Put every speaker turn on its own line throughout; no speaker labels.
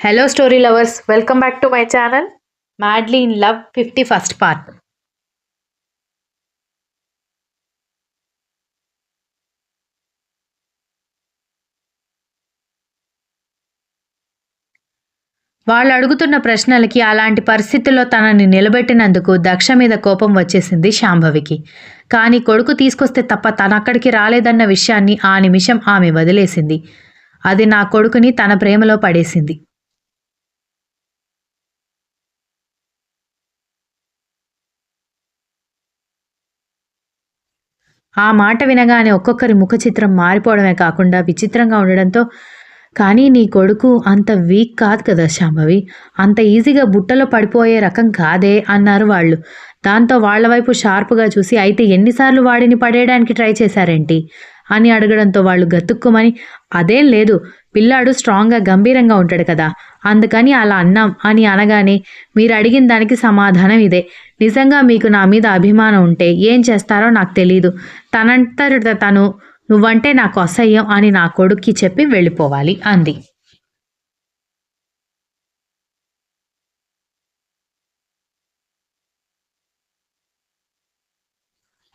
Hello, story lovers. Welcome back to my channel, Madly in Love 51st part. వాళ్ళు అడుగుతున్న ప్రశ్నలకి అలాంటి పరిస్థితుల్లో తనని నిలబెట్టినందుకు దక్ష మీద కోపం వచ్చేసింది శాంభవికి. కానీ కొడుకు తీసుకొస్తే తప్ప తనక్కడికి రాలేదన్న విషయాన్ని ఆ నిమిషం ఆమె వదిలేసింది. అది నా కొడుకుని తన ప్రేమలో పడేసింది. ఆ మాట వినగానే ఒక్కొక్కరి ముఖ చిత్రం మారిపోవడమే కాకుండా విచిత్రంగా ఉండడంతో, కానీ నీ కొడుకు అంత వీక్ కాదు కదా శాంభవి, అంత ఈజీగా బుట్టలో పడిపోయే రకం కాదే అన్నారు వాళ్ళు. దాంతో వాళ్ళ వైపు షార్ప్గా చూసి, అయితే ఎన్నిసార్లు వాడిని పడేయడానికి ట్రై చేశారేంటి అని అడగడంతో వాళ్ళు గతుక్కుమని, అదేం లేదు, పిల్లాడు స్ట్రాంగ్గా గంభీరంగా ఉంటాడు కదా, అందుకని అలా అన్నాం అని అనగానే, మీరు అడిగిన దానికి సమాధానం ఇదే. నిజంగా మీకు నా మీద అభిమానం ఉంటే ఏం చేస్తారో నాకు తెలీదు. తనంతట తను నువ్వంటే నాకు అసహ్యం అని నా కొడుక్కి చెప్పి వెళ్ళిపోవాలి అంది.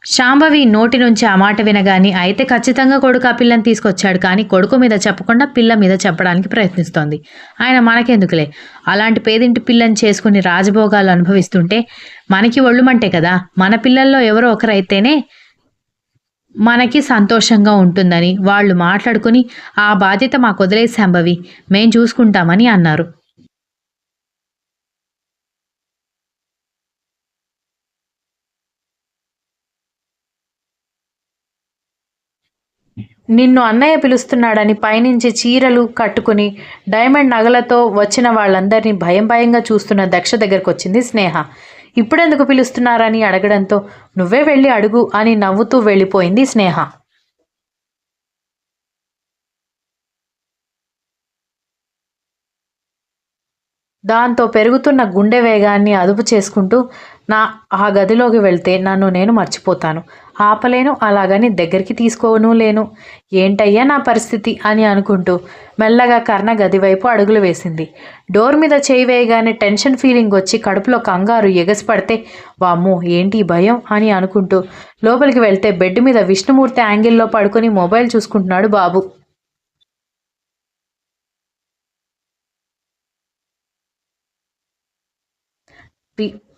శాంభవి నోటి నుంచి ఆ మాట వినగాని, అయితే ఖచ్చితంగా కొడుకు ఆ పిల్లని తీసుకొచ్చాడు, కానీ కొడుకు మీద చెప్పకుండా పిల్ల మీద చెప్పడానికి ప్రయత్నిస్తోంది. ఆయన మనకెందుకులే, అలాంటి పేదింటి పిల్లని చేసుకుని రాజభోగాలు అనుభవిస్తుంటే మనకి ఒళ్ళుమంటే కదా, మన పిల్లల్లో ఎవరో ఒకరైతేనే మనకి సంతోషంగా ఉంటుందని వాళ్ళు మాట్లాడుకుని, ఆ బాధ్యత మాకు వదిలేసి శాంభవి, మేం చూసుకుంటామని అన్నారు. నిన్ను అన్నయ్య పిలుస్తున్నాడని పైనుంచి చీరలు కట్టుకుని డైమండ్ నగలతో వచ్చిన వాళ్ళందరినీ భయం భయంగా చూస్తున్న దక్ష దగ్గరకు వచ్చింది స్నేహ. ఇప్పుడెందుకు పిలుస్తున్నారని అడగడంతో, నువ్వే వెళ్ళి అడుగు అని నవ్వుతూ వెళ్ళిపోయింది స్నేహ. దాంతో పెరుగుతున్న గుండె వేగాన్ని అదుపు చేసుకుంటూ, ఆ గదిలోకి వెళ్తే నన్ను నేను మర్చిపోతాను, ఆపలేను, అలాగని దగ్గరికి తీసుకోను లేను, ఏంటయ్యా నా పరిస్థితి అని అనుకుంటూ మెల్లగా కర్ణ గది వైపు అడుగులు వేసింది. డోర్ మీద చేయి వేయగానే టెన్షన్ ఫీలింగ్ వచ్చి కడుపులో కంగారు ఎగసిపడితే, వామ్మో ఏంటి భయం అని అనుకుంటూ లోపలికి వెళ్తే బెడ్ మీద విష్ణుమూర్తి యాంగిల్లో పడుకొని మొబైల్ చూసుకుంటున్నాడు బాబు.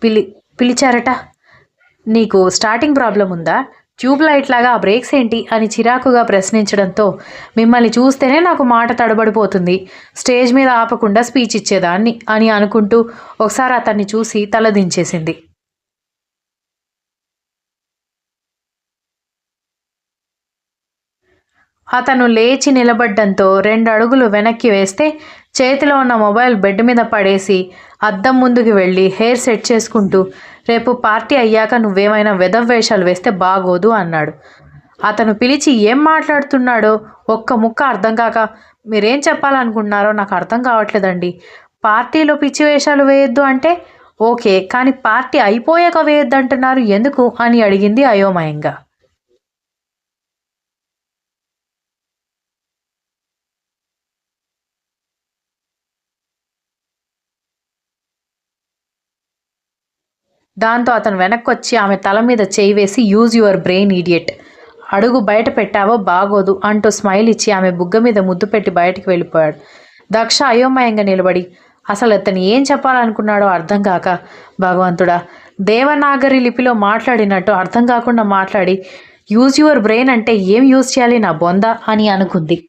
పిలి పిలిచారట. నీకు స్టార్టింగ్ ప్రాబ్లం ఉందా? ట్యూబ్ లైట్ లాగా ఆ బ్రేక్స్ ఏంటి అని చిరాకుగా ప్రశ్నించడంతో, మిమ్మల్ని చూస్తేనే నాకు మాట తడబడిపోతుంది, స్టేజ్ మీద ఆపకుండా స్పీచ్ ఇచ్చేదాన్ని అని అనుకుంటూ ఒకసారి అతన్ని చూసి తలదించేసింది. అతను లేచి నిలబడ్డంతో 2 అడుగులు వెనక్కి వేస్తే, చేతిలో ఉన్న మొబైల్ బెడ్ మీద పడేసి అద్దం ముందుకు వెళ్ళి హెయిర్ సెట్ చేసుకుంటూ, రేపు పార్టీ అయ్యాక నువ్వేమైనా వేషాలు వేస్తే బాగోదు అన్నాడు. అతను పిలిచి ఏం మాట్లాడుతున్నాడో ఒక్క ముక్క అర్థం కాక, మీరేం చెప్పాలనుకుంటున్నారో నాకు అర్థం కావట్లేదండి, పార్టీలో పిచ్చి వేషాలు వేయొద్దు అంటే ఓకే, కానీ పార్టీ అయిపోయాక వేయొద్దు అంటున్నారు ఎందుకు అని అడిగింది అయోమయంగా. దాంతో అతను వెనక్కొచ్చి ఆమె తల మీద చేయి వేసి, యూజ్ యువర్ బ్రెయిన్ ఈడియట్, అడుగు బయట పెట్టావో బాగోదు అంటూ స్మైల్ ఇచ్చి ఆమె బుగ్గ మీద ముద్దు పెట్టి బయటికి వెళ్ళిపోయాడు. దక్ష అయోమయంగా నిలబడి అసలు అతను ఏం చెప్పాలనుకున్నాడో అర్థం కాక, భగవంతుడా, దేవనాగరి లిపిలో మాట్లాడినట్టు అర్థం కాకుండా మాట్లాడి, యూజ్ యువర్ బ్రెయిన్ అంటే ఏం యూజ్ చేయాలి నా బొంద అని అనుకుంది.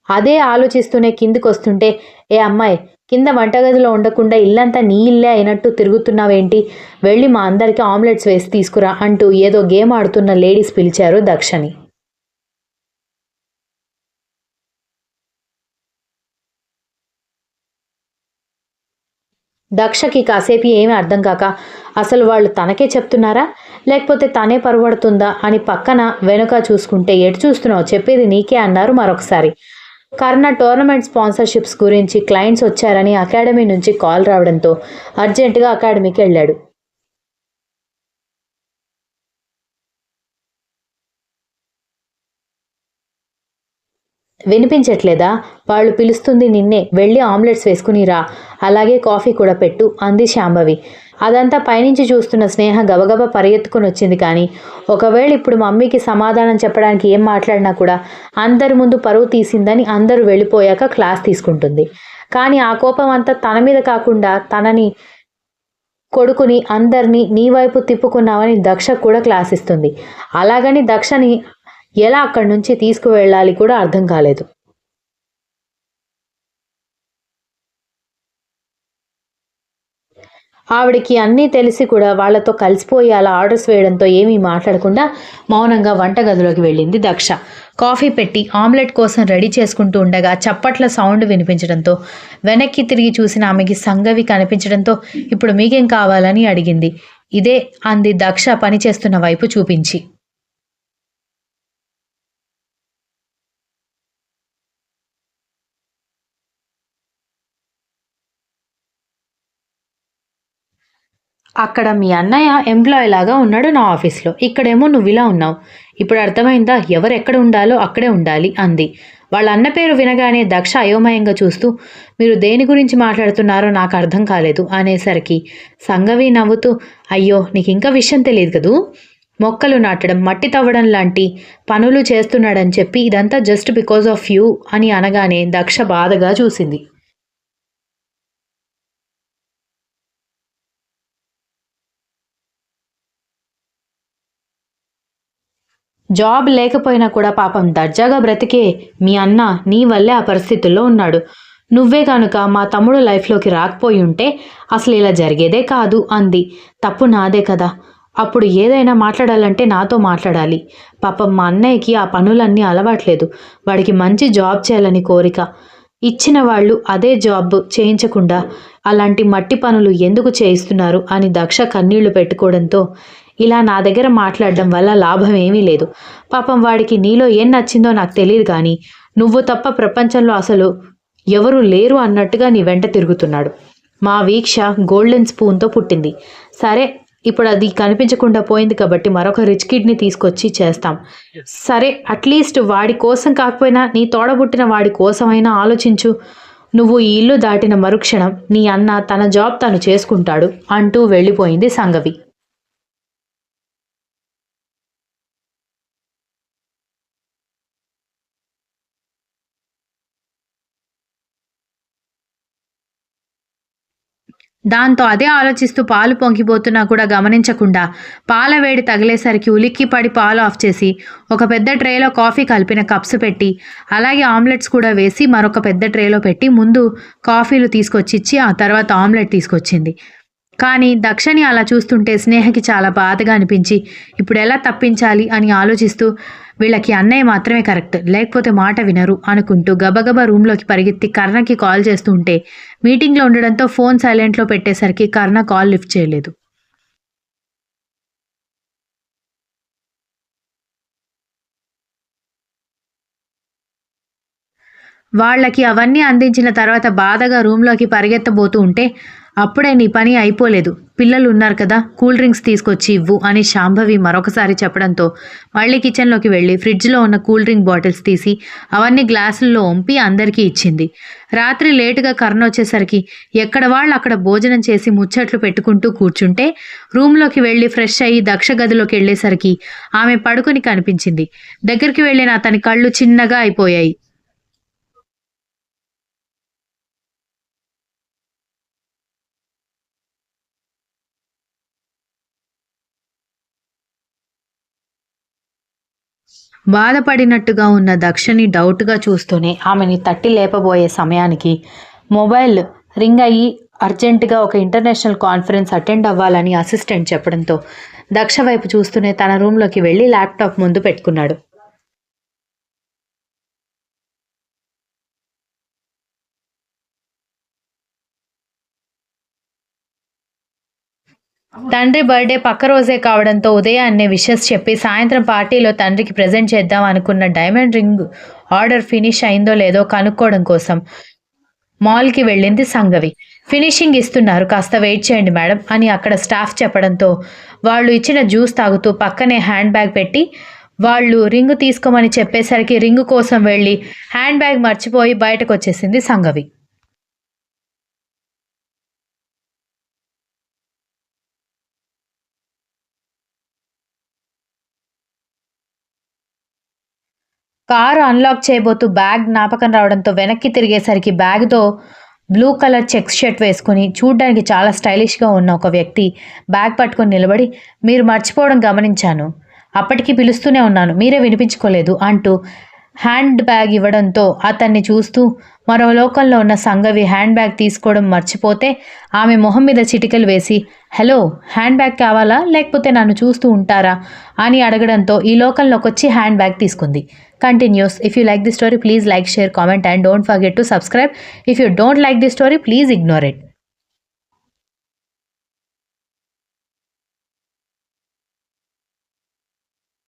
అదే ఆలోచిస్తూనే కిందికొస్తుంటే, ఏ అమ్మాయి, కింద వంటగదిలో ఉండకుండా ఇల్లంతా నీ ఇల్లే అయినట్టు తిరుగుతున్నావేంటి, వెళ్ళి మా అందరికీ ఆమ్లెట్స్ వేసి తీసుకురా అంటూ ఏదో గేమ్ ఆడుతున్న లేడీస్ పిలిచారు దక్షని. దక్షకి కాసేపు ఏమీ అర్థం కాక, అసలు వాళ్ళు తనకే చెప్తున్నారా లేకపోతే తనే పరువడుతుందా అని పక్కన వెనుక చూసుకుంటే, ఎటు చూస్తున్నావు, చెప్పేది నీకే అన్నారు మరొకసారి. కర్ణ టోర్నమెంట్ స్పాన్సర్షిప్స్ గురించి క్లయింట్స్ వచ్చారని అకాడమీ నుంచి కాల్ రావడంతో అర్జెంటుగా అకాడమీకి వెళ్ళాడు. వినిపించట్లేదా? వాళ్ళు పిలుస్తుంది నిన్నే, వెళ్ళి ఆమ్లెట్స్ వేసుకుని రా, అలాగే కాఫీ కూడా పెట్టు అంది శాంభవి. అదంతా పైనుంచి చూస్తున్న స్నేహ గబగబా పరిగెత్తుకుని వచ్చింది. కానీ ఒకవేళ ఇప్పుడు మమ్మీకి సమాధానం చెప్పడానికి ఏం మాట్లాడినా కూడా అందరి ముందు పరువు తీసిందని అందరూ వెళ్ళిపోయాక క్లాస్ తీసుకుంటుంది. కానీ ఆ కోపం అంతా తన మీద కాకుండా తనని, కొడుకుని, అందరినీ నీ వైపు తిప్పుకున్నావని దక్ష కూడా క్లాస్ ఇస్తుంది. అలాగని దక్షని ఎలా అక్కడి నుంచి తీసుకువెళ్ళాలి కూడా అర్థం కాలేదు. ఆవిడికి అన్నీ తెలిసి కూడా వాళ్లతో కలిసిపోయి అలా ఆర్డర్స్ వేయడంతో ఏమీ మాట్లాడకుండా మౌనంగా వంటగదిలోకి వెళ్ళింది దక్ష. కాఫీ పెట్టి ఆమ్లెట్ కోసం రెడీ చేసుకుంటూ ఉండగా చప్పట్ల సౌండ్ వినిపించడంతో వెనక్కి తిరిగి చూసిన ఆమెకి సంగవి కనిపించడంతో ఇప్పుడు మీకేం కావాలని అడిగింది. ఇదే అంది దక్ష పనిచేస్తున్న వైపు చూపించి. అక్కడ మీ అన్నయ్య ఎంప్లాయీ లాగా ఉన్నాడు నా ఆఫీస్లో, ఇక్కడేమో నువ్వు ఇలా ఉన్నావు. ఇప్పుడు అర్థమైందా? ఎవరు ఎక్కడ ఉండాలో అక్కడే ఉండాలి అంది. వాళ్ళ అన్న పేరు వినగానే దక్ష అయోమయంగా చూస్తూ, మీరు దేని గురించి మాట్లాడుతున్నారో నాకు అర్థం కాలేదు అనేసరికి సంగవి నవ్వుతూ, అయ్యో నీకు ఇంకా విషయం తెలియదు కదూ, మొక్కలు నాటడం, మట్టి తవ్వడం లాంటి పనులు చేస్తున్నాడని చెప్పి ఇదంతా జస్ట్ బికాజ్ ఆఫ్ యూ అని అనగానే దక్ష బాధగా చూసింది. జాబ్ లేకపోయినా కూడా పాపం దర్జాగా బ్రతికే మీ అన్న నీ వల్లే ఆ పరిస్థితుల్లో ఉన్నాడు. నువ్వే కనుక మా తమ్ముడు లైఫ్లోకి రాకపోయి ఉంటే అసలు ఇలా జరిగేదే కాదు అంది. తప్పు నాదే కదా, అప్పుడు ఏదైనా మాట్లాడాలంటే నాతో మాట్లాడాలి. పాపం మా అన్నయ్యకి ఆ పనులన్నీ అలవాట్లేదు. వాడికి మంచి జాబ్ చేయాలని కోరిక. ఇచ్చిన వాళ్ళు అదే జాబ్ చేయించకుండా అలాంటి మట్టి పనులు ఎందుకు చేయిస్తున్నారు అని దక్ష కన్నీళ్లు పెట్టుకోవడంతో, ఇలా నా దగ్గర మాట్లాడడం వల్ల లాభం ఏమీ లేదు. పాపం వాడికి నీలో ఏం నచ్చిందో నాకు తెలియదు, కానీ నువ్వు తప్ప ప్రపంచంలో అసలు ఎవరూ లేరు అన్నట్టుగా నీ వెంట తిరుగుతున్నాడు. మా వీక్ష గోల్డెన్ స్పూన్తో పుట్టింది. సరే, ఇప్పుడు అది కనిపించకుండా పోయింది కాబట్టి మరొక రిచ్ కిడ్ని తీసుకొచ్చి చేస్తాం. సరే, అట్లీస్ట్ వాడి కోసం కాకపోయినా నీ తోడబుట్టిన వాడి కోసమైనా ఆలోచించు. నువ్వు ఈ ఇల్లు దాటిన మరుక్షణం నీ అన్న తన జాబ్ తను చేసుకుంటాడు అంటూ వెళ్ళిపోయింది సంగవి. దాంతో అదే ఆలోచిస్తూ పాలు పొంగిపోతున్నా కూడా గమనించకుండా పాల వేడి తగిలేసరికి ఉలిక్కిపడి పాలు ఆఫ్ చేసి ఒక పెద్ద ట్రేలో కాఫీ కలిపిన కప్స్ పెట్టి అలాగే ఆమ్లెట్స్ కూడా వేసి మరొక పెద్ద ట్రేలో పెట్టి ముందు కాఫీలు తీసుకొచ్చి ఇచ్చి ఆ తర్వాత ఆమ్లెట్ తీసుకొచ్చింది. కానీ దక్షని అలా చూస్తుంటే స్నేహకి చాలా బాధగా అనిపించి ఇప్పుడు ఎలా తప్పించాలి అని ఆలోచిస్తూ వీళ్ళకి అన్నయ్య మాత్రమే కరెక్ట్, లేకపోతే మాట వినరు అనుకుంటూ గబగబా రూమ్లోకి పరిగెత్తి కర్ణకి కాల్ చేస్తూ ఉంటే మీటింగ్లో ఉండడంతో ఫోన్ సైలెంట్లో పెట్టేసరికి కర్ణ కాల్ లిఫ్ట్ చేయలేదు. వాళ్ళకి అవన్నీ అందించిన తర్వాత బాధగా రూమ్లోకి పరిగెత్తబోతూ ఉంటే అప్పుడే నీ పని అయిపోలేదు, పిల్లలు ఉన్నారు కదా, కూల్ డ్రింక్స్ తీసుకొచ్చి ఇవ్వు అని శాంభవి మరొకసారి చెప్పడంతో మళ్ళీ కిచెన్లోకి వెళ్ళి ఫ్రిడ్జ్లో ఉన్న కూల్ డ్రింక్ బాటిల్స్ తీసి అవన్నీ గ్లాసుల్లో వంపి అందరికీ ఇచ్చింది. రాత్రి లేటుగా కర్ణ వచ్చేసరికి ఎక్కడ వాళ్ళు అక్కడ భోజనం చేసి ముచ్చట్లు పెట్టుకుంటూ కూర్చుంటే రూమ్లోకి వెళ్ళి ఫ్రెష్ అయ్యి దక్ష గదిలోకి వెళ్ళేసరికి ఆమె పడుకుని కనిపించింది. దగ్గరికి వెళ్ళిన అతని కళ్ళు చిన్నగా అయిపోయాయి. బాధపడినట్టుగా ఉన్న దక్షని డౌట్గా చూస్తూనే ఆమెని తట్టి లేపబోయే సమయానికి మొబైల్ రింగ్ అయ్యి అర్జెంటుగా ఒక ఇంటర్నేషనల్ కాన్ఫరెన్స్ అటెండ్ అవ్వాలని అసిస్టెంట్ చెప్పడంతో దక్ష వైపు చూస్తూనే తన రూమ్లోకి వెళ్ళి ల్యాప్టాప్ ముందు పెట్టుకున్నాడు. తండ్రి బర్త్డే పక్క రోజే కావడంతో ఉదయాన్నే విషెస్ చెప్పి సాయంత్రం పార్టీలో తండ్రికి ప్రజెంట్ చేద్దాం అనుకున్న డైమండ్ రింగ్ ఆర్డర్ ఫినిష్ అయిందో లేదో కనుక్కోవడం కోసం మాల్కి వెళ్ళింది సంగవి. ఫినిషింగ్ ఇస్తున్నారు, కాస్త వెయిట్ చేయండి మేడం అని అక్కడ స్టాఫ్ చెప్పడంతో వాళ్ళు ఇచ్చిన జ్యూస్ తాగుతూ పక్కనే హ్యాండ్ బ్యాగ్ పెట్టి వాళ్ళు రింగు తీసుకోమని చెప్పేసరికి రింగు కోసం వెళ్ళి హ్యాండ్ బ్యాగ్ మర్చిపోయి బయటకు వచ్చేసింది సంగవి. కారు అన్లాక్ చేయబోతూ బ్యాగ్ జ్ఞాపకం రావడంతో వెనక్కి తిరిగేసరికి బ్యాగ్‌తో బ్లూ కలర్ చెక్స్ షర్ట్ వేసుకొని చూడ్డానికి చాలా స్టైలిష్‌గా ఉన్న ఒక వ్యక్తి బ్యాగ్ పట్టుకొని నిలబడి, "మీరు మర్చిపోవడం గమనించాను. అప్పటికి పిలుస్తూనే ఉన్నాను. మీరే వినిపించుకోలేదు" అంటూ హ్యాండ్ బ్యాగ్ ఇవ్వడంతో అతన్ని చూస్తూ మరో లోకంలో ఉన్న సంగవి హ్యాండ్ బ్యాగ్ తీసుకోవడం మర్చిపోతే ఆమె మొహం మీద చిటికెలు వేసి, "హలో, హ్యాండ్ బ్యాగ్ కావాలా? లేకపోతే నన్ను చూస్తూ ఉంటారా?" అని అడగడంతో ఈ లోకంలోకొచ్చి హ్యాండ్ బ్యాగ్ తీసుకుంది. Continues. If you like this story, please like, share, comment and don't forget to subscribe. If you don't like this story, please ignore it.